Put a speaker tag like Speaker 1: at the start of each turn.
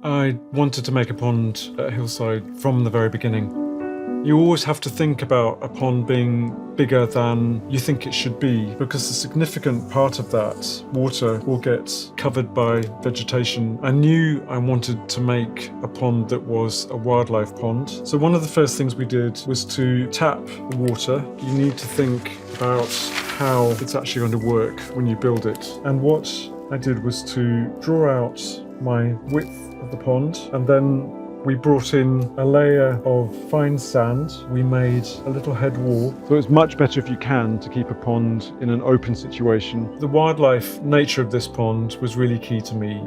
Speaker 1: I wanted to make a pond at Hillside from the very beginning. You always have to think about a pond being bigger than you think it should be, because a significant part of that water will get covered by vegetation. I knew I wanted to make a pond that was a wildlife pond. So one of the first things we did was to tap the water. You need to think about how it's actually going to work when you build it. And what I did was to draw out my width of the pond, and then we brought in a layer of fine sand. We made a little head wall. So it's much better if you can to keep a pond in an open situation. The wildlife nature of this pond was really key to me.